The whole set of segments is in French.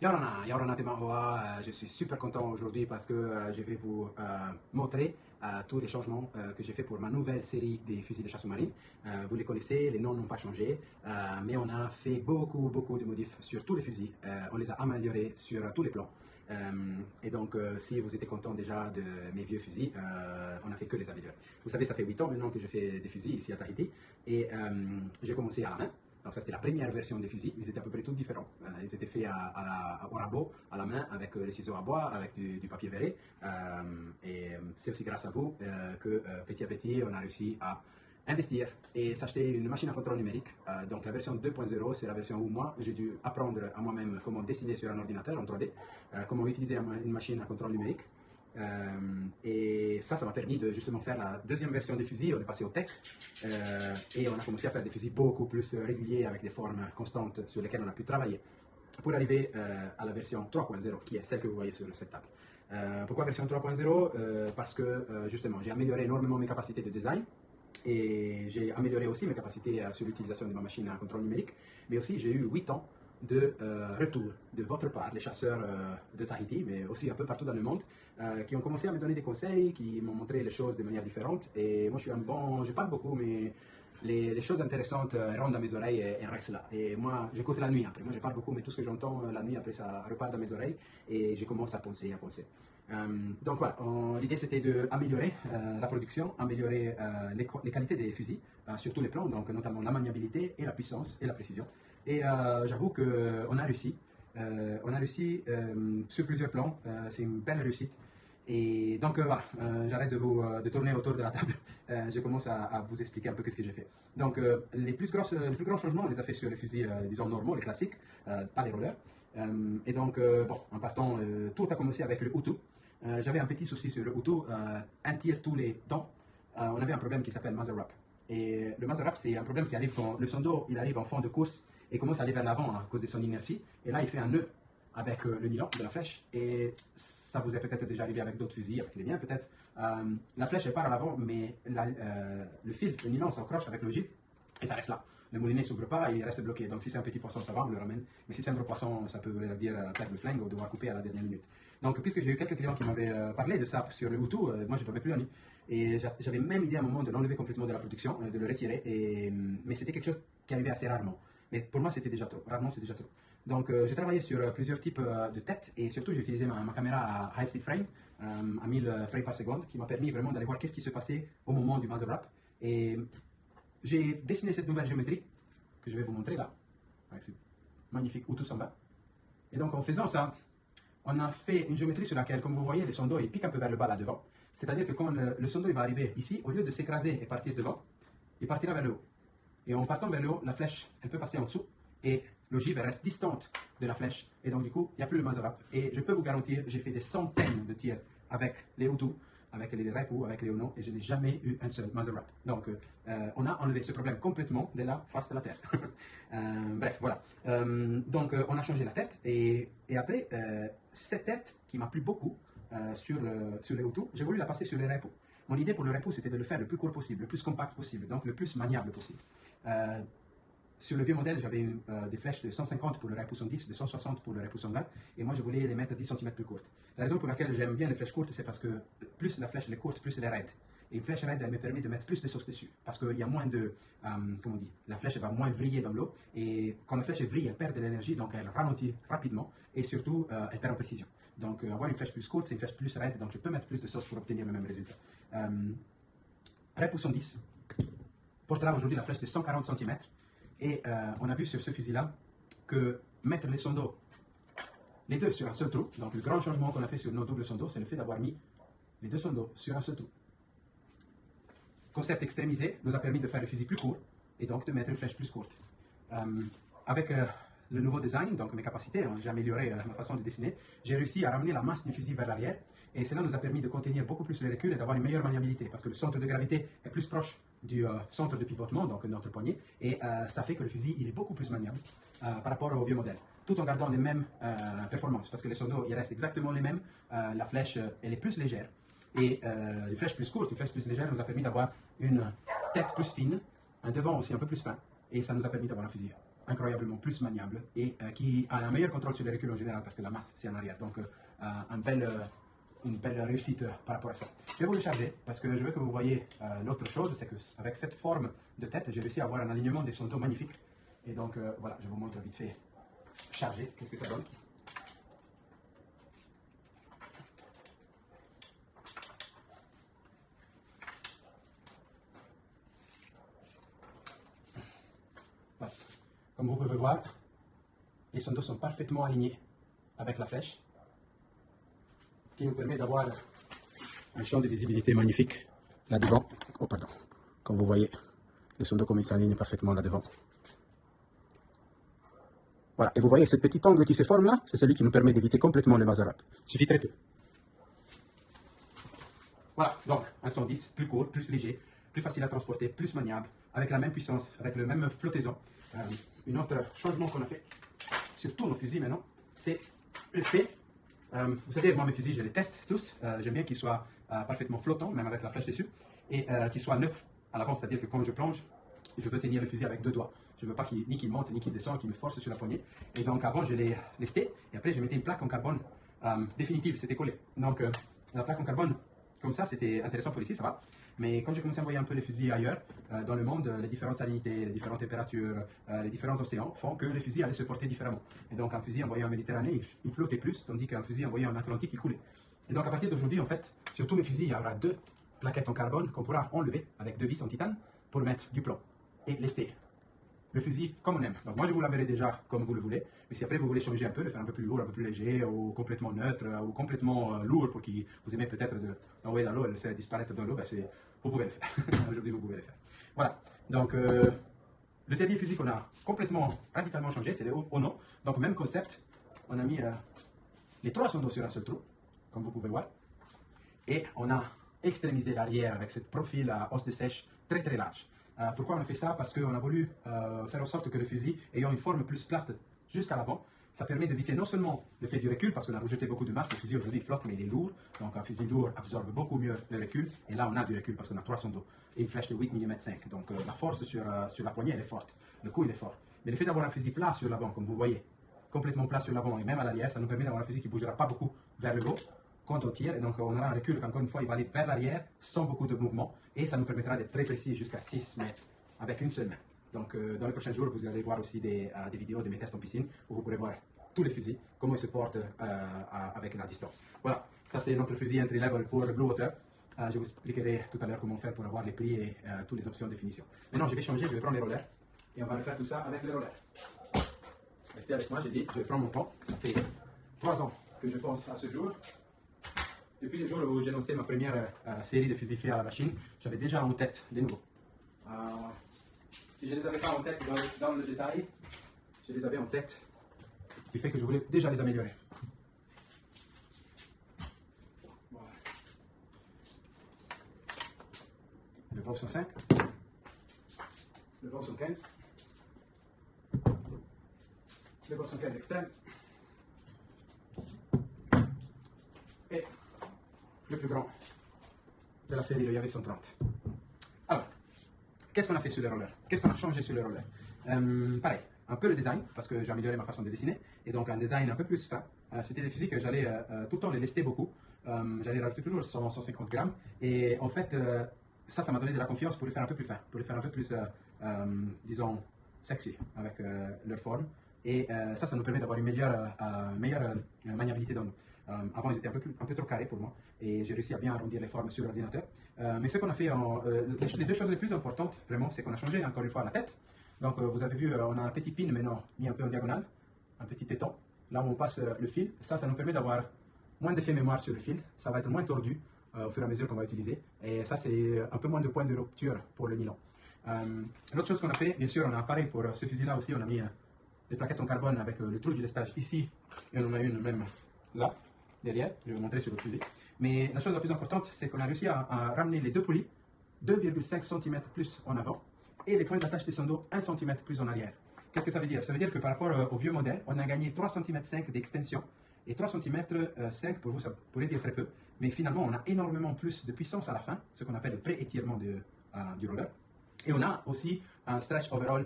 Yorana Temaroa, je suis super content aujourd'hui parce que je vais vous montrer tous les changements que j'ai fait pour ma nouvelle série des fusils de chasse sous-marine. Vous les connaissez, les noms n'ont pas changé, mais on a fait beaucoup de modifs sur tous les fusils. On les a améliorés sur tous les plans. Et donc, si vous étiez content déjà de mes vieux fusils, on n'a fait que les améliorer. Vous savez, ça fait 8 ans maintenant que je fais des fusils ici à Tahiti, et j'ai commencé à la main. Donc ça c'était la première version des fusils, ils étaient à peu près tous différents. Ils étaient faits au rabot, à la main, avec les ciseaux à bois, avec du papier verré. Et c'est aussi grâce à vous que petit à petit on a réussi à investir et s'acheter une machine à contrôle numérique. Donc la version 2.0, c'est la version où moi j'ai dû apprendre à moi-même comment dessiner sur un ordinateur en 3D, comment utiliser une machine à contrôle numérique. Et ça m'a permis de justement faire la deuxième version des fusils. On est passé au tech et on a commencé à faire des fusils beaucoup plus réguliers avec des formes constantes sur lesquelles on a pu travailler pour arriver à la version 3.0 qui est celle que vous voyez sur cette table. Pourquoi version 3.0? Parce que justement j'ai amélioré énormément mes capacités de design et j'ai amélioré aussi mes capacités sur l'utilisation de ma machine à contrôle numérique, mais aussi j'ai eu 8 ans de retour de votre part, les chasseurs de Tahiti, mais aussi un peu partout dans le monde, qui ont commencé à me donner des conseils, qui m'ont montré les choses de manière différente. Et moi, je suis un bon, je parle beaucoup, mais les choses intéressantes rentrent dans mes oreilles et restent là. Et moi, j'écoute la nuit après. Moi, je parle beaucoup, mais tout ce que j'entends la nuit après, ça repart dans mes oreilles et je commence à penser, à penser. Donc voilà, l'idée c'était d'améliorer la production, améliorer les qualités des fusils sur tous les plans, donc notamment la maniabilité et la puissance et la précision. Et j'avoue qu'on a réussi. On a réussi sur plusieurs plans. C'est une belle réussite. Et donc voilà, j'arrête de tourner autour de la table. Je commence à vous expliquer un peu ce que j'ai fait. Donc les plus grands changements, on les a fait sur les fusils, disons, normaux, les classiques, pas les rollers. Et donc, bon, en partant, tout a commencé avec le Hutu. J'avais un petit souci sur le Hutu, un tir tous les dents. On avait un problème qui s'appelle muzzle wrap. Et le muzzle wrap, c'est un problème qui arrive quand le sondo il arrive en fond de course et commence à aller vers l'avant à cause de son inertie. Et là, il fait un nœud avec le nylon de la flèche. Et ça vous est peut-être déjà arrivé avec d'autres fusils, avec les miens peut-être. La flèche, elle part à l'avant, mais le fil, le nylon s'accroche avec l'ogive et ça reste là. Le moulinet ne s'ouvre pas et il reste bloqué. Donc si c'est un petit poisson, ça va, on le ramène. Mais si c'est un gros poisson, ça peut dire perdre le flingue ou devoir couper à la dernière minute. Donc puisque j'ai eu quelques clients qui m'avaient parlé de ça sur le Hutu, moi je ne dormais plus la nuit. Et j'avais même idée à un moment de l'enlever complètement de la production, de le retirer. Mais c'était quelque chose qui arrivait assez rarement. Mais pour moi, c'était déjà trop. Rarement, c'est déjà trop. Donc, j'ai travaillé sur plusieurs types de têtes et surtout, j'ai utilisé ma caméra à high speed frame, à 1000 frames par seconde, qui m'a permis vraiment d'aller voir qu'est-ce qui se passait au moment du muzzle wrap. Et j'ai dessiné cette nouvelle géométrie que je vais vous montrer là, avec ce magnifique Hutu Samba. Et donc, en faisant ça, on a fait une géométrie sur laquelle, comme vous voyez, le sondo il pique un peu vers le bas là devant. C'est-à-dire que quand le sondo il va arriver ici, au lieu de s'écraser et partir devant, il partira vers le haut. Et en partant vers le haut, la flèche, elle peut passer en dessous et l'ogive reste distante de la flèche. Et donc, du coup, il n'y a plus le muzzle wrap. Et je peux vous garantir, j'ai fait des centaines de tirs avec les Hutu, avec les Repu, avec les Ono, et je n'ai jamais eu un seul muzzle wrap. Donc, on a enlevé ce problème complètement de la face de la Terre. Bref, voilà. Donc, on a changé la tête. Et après, cette tête qui m'a plu beaucoup sur les Hutu, j'ai voulu la passer sur les Repu. Mon idée pour le Repu, c'était de le faire le plus court possible, le plus compact possible, donc le plus maniable possible. Sur le vieux modèle, j'avais des flèches de 150 pour le Repu 110, de 160 pour le Repu 120, et moi je voulais les mettre 10 cm plus courtes. La raison pour laquelle j'aime bien les flèches courtes, c'est parce que plus la flèche est courte, plus elle est raide. Et une flèche raide, elle me permet de mettre plus de sauce dessus, parce qu'il y a moins de, comment on dit, la flèche va moins vriller dans l'eau, et quand la flèche vrille, elle perd de l'énergie, donc elle ralentit rapidement, et surtout, elle perd en précision. Donc avoir une flèche plus courte, c'est une flèche plus raide, donc je peux mettre plus de sauce pour obtenir le même résultat. Repu 110 portera aujourd'hui la flèche de 140 cm, et on a vu sur ce fusil-là que mettre les sondos, les deux sur un seul trou, donc le grand changement qu'on a fait sur nos doubles sondos, c'est le fait d'avoir mis les deux sondos sur un seul trou. Concept extrémisé nous a permis de faire le fusil plus court et donc de mettre une flèche plus courte. Avec le nouveau design, donc mes capacités, j'ai amélioré ma façon de dessiner, j'ai réussi à ramener la masse du fusil vers l'arrière et cela nous a permis de contenir beaucoup plus le recul et d'avoir une meilleure maniabilité parce que le centre de gravité est plus proche du centre de pivotement, donc notre poignet, et ça fait que le fusil il est beaucoup plus maniable par rapport au vieux modèle, tout en gardant les mêmes performances parce que les sondos ils restent exactement les mêmes, la flèche elle est plus légère et les flèches plus courtes, les flèches plus légères nous a permis d'avoir une tête plus fine, un devant aussi un peu plus fin et ça nous a permis d'avoir un fusil incroyablement plus maniable et qui a un meilleur contrôle sur les reculs en général parce que la masse c'est en arrière. Donc une belle réussite par rapport à ça. Je vais vous le charger parce que je veux que vous voyez l'autre chose, c'est qu'avec cette forme de tête, j'ai réussi à avoir un alignement des sondos magnifique. Et donc voilà, je vous montre vite fait charger, qu'est-ce que ça donne. Voilà. Comme vous pouvez voir, les sondos sont parfaitement alignés avec la flèche, qui nous permet d'avoir un champ de visibilité magnifique là devant. Oh pardon, comme vous voyez, les sondos comme ils s'alignent parfaitement là devant. Voilà, et vous voyez ce petit angle qui se forme là, c'est celui qui nous permet d'éviter complètement le Mazarop. Il suffit très peu. Voilà, donc un 110 plus court, plus léger, plus facile à transporter, plus maniable, avec la même puissance, avec le même flottaison. Un autre changement qu'on a fait sur tous nos fusils maintenant, c'est le fait, vous savez, moi mes fusils, je les teste tous, j'aime bien qu'ils soient parfaitement flottants, même avec la flèche dessus, et qu'ils soient neutres à l'avant, c'est-à-dire que quand je plonge, je veux tenir le fusil avec deux doigts. Je ne veux pas ni qu'il monte, ni qu'il descend, qu'il me force sur la poignée. Et donc avant, je l'ai lesté, et après je mettais une plaque en carbone définitive, c'était collé. Donc la plaque en carbone, comme ça, c'était intéressant pour ici, ça va. Mais quand j'ai commencé à envoyer un peu les fusils ailleurs, dans le monde, les différentes salinités, les différentes températures, les différents océans font que les fusils allaient se porter différemment. Et donc un fusil envoyé en Méditerranée, il flottait plus, tandis qu'un fusil envoyé en Atlantique, il coulait. Et donc à partir d'aujourd'hui, en fait, sur tous les fusils, il y aura deux plaquettes en carbone qu'on pourra enlever avec deux vis en titane pour mettre du plomb et lester le fusil comme on aime. Donc moi je vous l'enverrai déjà comme vous le voulez, mais si après vous voulez changer un peu, le faire un peu plus lourd, un peu plus léger, ou complètement neutre, ou complètement lourd pour que vous aimez peut-être d'envoyer dans l'eau et le laisser disparaître dans l'eau, ben vous pouvez le faire. Aujourd'hui vous pouvez le faire. Voilà, donc le dernier fusil qu'on a complètement, radicalement changé, c'est le Ono. Donc même concept, on a mis les trois sondos sur un seul trou, comme vous pouvez voir, et on a extrémisé l'arrière avec ce profil à os de sèche très très large. Pourquoi on a fait ça? Parce qu'on a voulu faire en sorte que le fusil ayant une forme plus plate jusqu'à l'avant, ça permet d'éviter non seulement le fait du recul, parce qu'on a rejeté beaucoup de masse, le fusil aujourd'hui flotte mais il est lourd, donc un fusil lourd absorbe beaucoup mieux le recul, et là on a du recul parce qu'on a 300 dos, et une flèche de 8 mm 5, donc la force sur la poignée elle est forte, le coup il est fort. Mais le fait d'avoir un fusil plat sur l'avant, comme vous voyez, complètement plat sur l'avant et même à l'arrière, ça nous permet d'avoir un fusil qui ne bougera pas beaucoup vers le haut quand on tire, et donc on aura un recul qu'encore une fois il va aller vers l'arrière sans beaucoup de mouvement, et ça nous permettra d'être très précis jusqu'à 6 mètres avec une seule main. Donc dans les prochains jours, vous allez voir aussi des vidéos de mes tests en piscine où vous pourrez voir tous les fusils, comment ils se portent avec la distance. Voilà, ça c'est notre fusil entry level pour Blue Water. Je vous expliquerai tout à l'heure comment faire pour avoir les prix et toutes les options de finition. Maintenant, je vais changer, je vais prendre les rollers et on va refaire tout ça avec les rollers. Restez avec moi, j'ai dit, je vais prendre mon temps. Ça fait 3 ans que je pense à ce jour. Depuis le jour où j'ai lancé ma première série de fusils faits à la machine, j'avais déjà en tête les nouveaux. Si je ne les avais pas en tête dans le détail, je les avais en tête, ce qui fait que je voulais déjà les améliorer. Voilà. Le Vaux 105, le Vaux 115, le Vaux 115 extrême, et le plus grand de la série, le Yavé 130. Alors, qu'est-ce qu'on a fait sur les rollers? Qu'est-ce qu'on a changé sur les rollers? Pareil, un peu le design, parce que j'ai amélioré ma façon de dessiner, et donc un design un peu plus fin. C'était des fusils que j'allais tout le temps les lester beaucoup. J'allais rajouter toujours 100, 150 grammes, et en fait, ça m'a donné de la confiance pour les faire un peu plus fin, pour les faire un peu plus, disons, sexy avec leur forme. Et ça nous permet d'avoir une meilleure maniabilité dans nous. Avant, ils étaient un peu trop carrés pour moi, et j'ai réussi à bien arrondir les formes sur l'ordinateur. Mais ce qu'on a fait, les deux choses les plus importantes, vraiment, c'est qu'on a changé encore une fois la tête. Donc, vous avez vu, on a un petit pin maintenant mis un peu en diagonale, un petit étang, là où on passe le fil. Ça nous permet d'avoir moins d'effet mémoire sur le fil. Ça va être moins tordu au fur et à mesure qu'on va utiliser. Et ça, c'est un peu moins de points de rupture pour le nylon. L'autre chose qu'on a fait, bien sûr, on a pareil pour ce fusil-là aussi, on a mis les plaquettes en carbone avec le trou du lestage ici, et on en a une même là, derrière, je vais vous montrer sur le fusil. Mais la chose la plus importante, c'est qu'on a réussi à ramener les deux poulies 2,5 cm plus en avant, et les points d'attache des sondos 1 cm plus en arrière. Qu'est-ce que ça veut dire? Ça veut dire que par rapport au vieux modèle, on a gagné 3 cm 5 d'extension, et 3 cm 5 pour vous, ça pourrait dire très peu, mais finalement on a énormément plus de puissance à la fin, ce qu'on appelle le pré-étirement du roller. Et on a aussi un stretch overall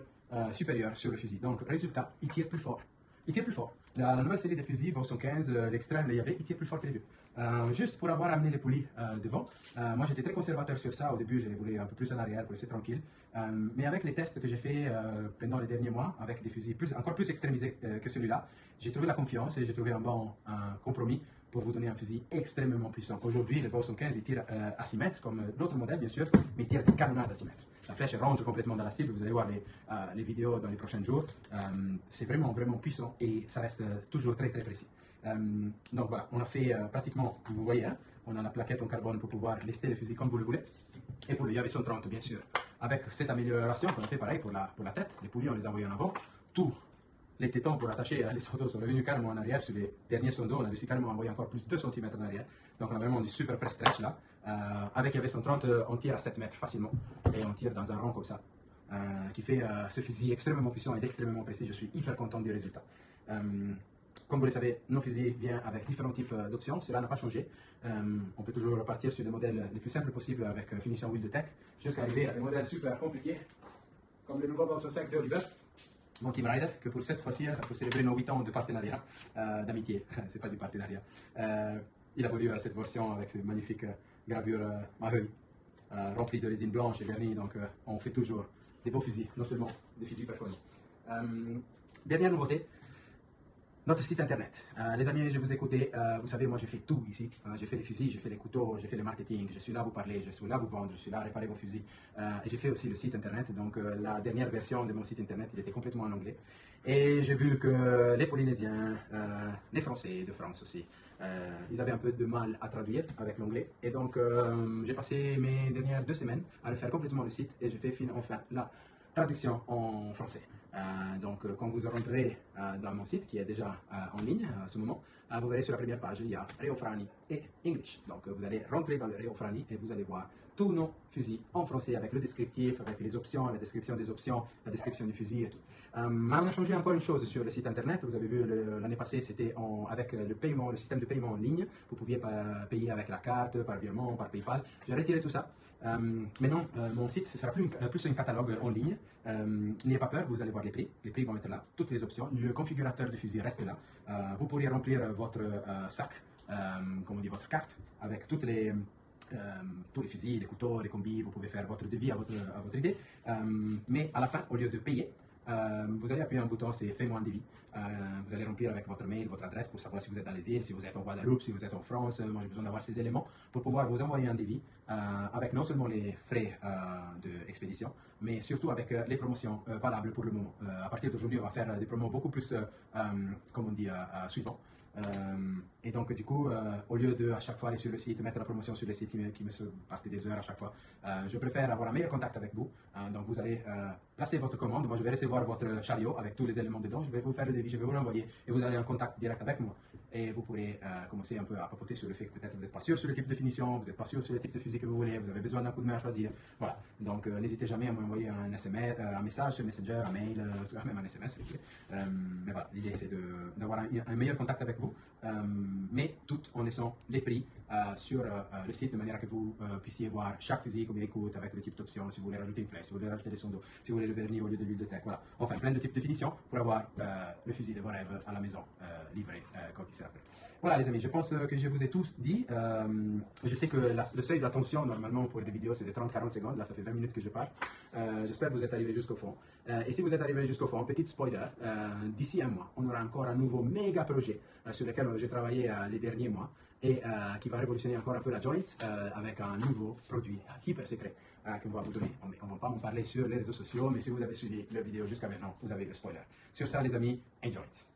supérieur sur le fusil. Donc, résultat, il tire plus fort. Il tire plus fort. La nouvelle série des fusils, Vauxhall 15, l'extrême, les Yaveh, il tire plus fort que les vieux. Juste pour avoir amené les poulies devant, moi j'étais très conservateur sur ça. Au début, j'ai voulu un peu plus en arrière pour laisser tranquille. Mais avec les tests que j'ai fait pendant les derniers mois, avec des fusils encore plus extrémisés que celui-là, j'ai trouvé la confiance et j'ai trouvé un bon compromis pour vous donner un fusil extrêmement puissant. Aujourd'hui, le Vauxhall 15, il tire à 6 mètres, comme l'autre modèle bien sûr, mais il tire des canonnades à 6 mètres. La flèche rentre complètement dans la cible, vous allez voir les vidéos dans les prochains jours. C'est vraiment, vraiment puissant et ça reste toujours très, très précis. Donc voilà, on a fait pratiquement, vous voyez, hein, on a la plaquette en carbone pour pouvoir lister le fusil comme vous le voulez. Et pour le Yaveh 130, bien sûr, avec cette amélioration qu'on a fait pareil pour la tête, les poulies on les a envoyées en avant, tout les tétons pour attacher les sondos sont revenus carrément en arrière sur les derniers sondos, on a réussi carrément à envoyer encore plus de 2 cm en arrière. Donc on a vraiment du super press stretch là. Avec Yaveh 130, on tire à 7 mètres facilement et on tire dans un rang comme ça, qui fait ce fusil extrêmement puissant et extrêmement précis. Je suis hyper content du résultat. Comme vous le savez, nos fusils viennent avec différents types d'options, cela n'a pas changé. On peut toujours repartir sur des modèles les plus simples possibles avec finition wheel de tech, jusqu'à arriver à des modèles super compliqués, comme le nouveau Vauxhall 5 de Oliver, mon team rider, que pour cette fois-ci, pour célébrer nos 8 ans de partenariat, d'amitié, c'est pas du partenariat, il a voulu cette version avec ces magnifiques gravures Maheu, remplies de résine blanche et vernis, donc on fait toujours des beaux fusils, non seulement des fusils performants. Dernière nouveauté, notre site internet. Les amis, je vous écoute. Vous savez, moi, j'ai fait tout ici. J'ai fait les fusils, j'ai fait les couteaux, j'ai fait le marketing. Je suis là à vous parler, je suis là à vous vendre, je suis là à réparer vos fusils. Et j'ai fait aussi le site internet. Donc, la dernière version de mon site internet, il était complètement en anglais. Et j'ai vu que les Polynésiens, les Français de France aussi, ils avaient un peu de mal à traduire avec l'anglais. Et donc, j'ai passé mes dernières 2 semaines à refaire complètement le site et j'ai fait enfin la traduction en français. Donc, quand vous rentrez dans mon site, qui est déjà en ligne à ce moment, vous verrez sur la première page, il y a Reo Frani et English. Donc, vous allez rentrer dans le Reo Frani et vous allez voir tous nos fusils en français avec le descriptif, avec les options, la description des options, la description du fusil et tout. Mais on a changé encore une chose sur le site internet. Vous avez vu l'année passée, c'était avec le paiement, le système de paiement en ligne. Vous pouviez payer avec la carte, par virement, par PayPal. J'ai retiré tout ça. Maintenant, mon site, ce sera plus un catalogue en ligne. N'ayez pas peur, vous allez voir les prix. Les prix vont être là, toutes les options. Le configurateur du fusil reste là. Vous pourrez remplir votre sac, comme on dit, votre carte, avec tous les fusils, les couteaux, les combis. Vous pouvez faire votre devis à votre idée. Mais à la fin, au lieu de payer, vous allez appuyer un bouton, c'est Fais-moi un devis. Vous allez remplir avec votre mail, votre adresse pour savoir si vous êtes dans les îles, si vous êtes en Guadeloupe, si vous êtes en France. Moi, j'ai besoin d'avoir ces éléments pour pouvoir vous envoyer un devis avec non seulement les frais d'expédition, mais surtout avec les promotions valables pour le moment. À partir d'aujourd'hui, on va faire des promos beaucoup plus, comme on dit, suivants. Et donc, du coup, au lieu de à chaque fois aller sur le site, mettre la promotion sur le site qui me partait des heures à chaque fois, je préfère avoir un meilleur contact avec vous. Donc, vous allez placer votre commande. Moi, je vais recevoir votre chariot avec tous les éléments dedans. Je vais vous faire le devis, je vais vous l'envoyer et vous allez en contact direct avec moi. Et vous pourrez commencer un peu à papoter sur le fait que peut-être vous n'êtes pas sûr sur le type de finition, vous n'êtes pas sûr sur le type de fusil que vous voulez, vous avez besoin d'un coup de main à choisir. Voilà. Donc, n'hésitez jamais à m'envoyer un SMS, un message sur Messenger, un mail, même un SMS. Mais voilà, l'idée c'est d'avoir un meilleur contact avec vous, mais tout en laissant les prix sur le site de manière que vous puissiez voir chaque fusil, combien il coûte, avec le type d'option, si vous voulez rajouter une flèche, si vous voulez rajouter des sondos, si vous voulez le vernis au lieu de l'huile de tech. Voilà. Enfin, plein de types de finitions pour avoir le fusil de vos rêves à la maison livré quand il sera prêt. Voilà les amis, je pense que je vous ai tous dit. Je sais que le seuil d'attention normalement pour des vidéos c'est de 30-40 secondes, là ça fait 20 minutes que je parle. J'espère que vous êtes arrivé jusqu'au fond. Et si vous êtes arrivé jusqu'au fond, petite spoiler, d'ici un mois, on aura encore un nouveau méga projet sur lequel j'ai travaillé les derniers mois et qui va révolutionner encore un peu la joint avec un nouveau produit hyper secret qu'on va vous donner. On ne va pas en parler sur les réseaux sociaux, mais si vous avez suivi la vidéo jusqu'à maintenant, vous avez le spoiler. Sur ça les amis, enjoy it.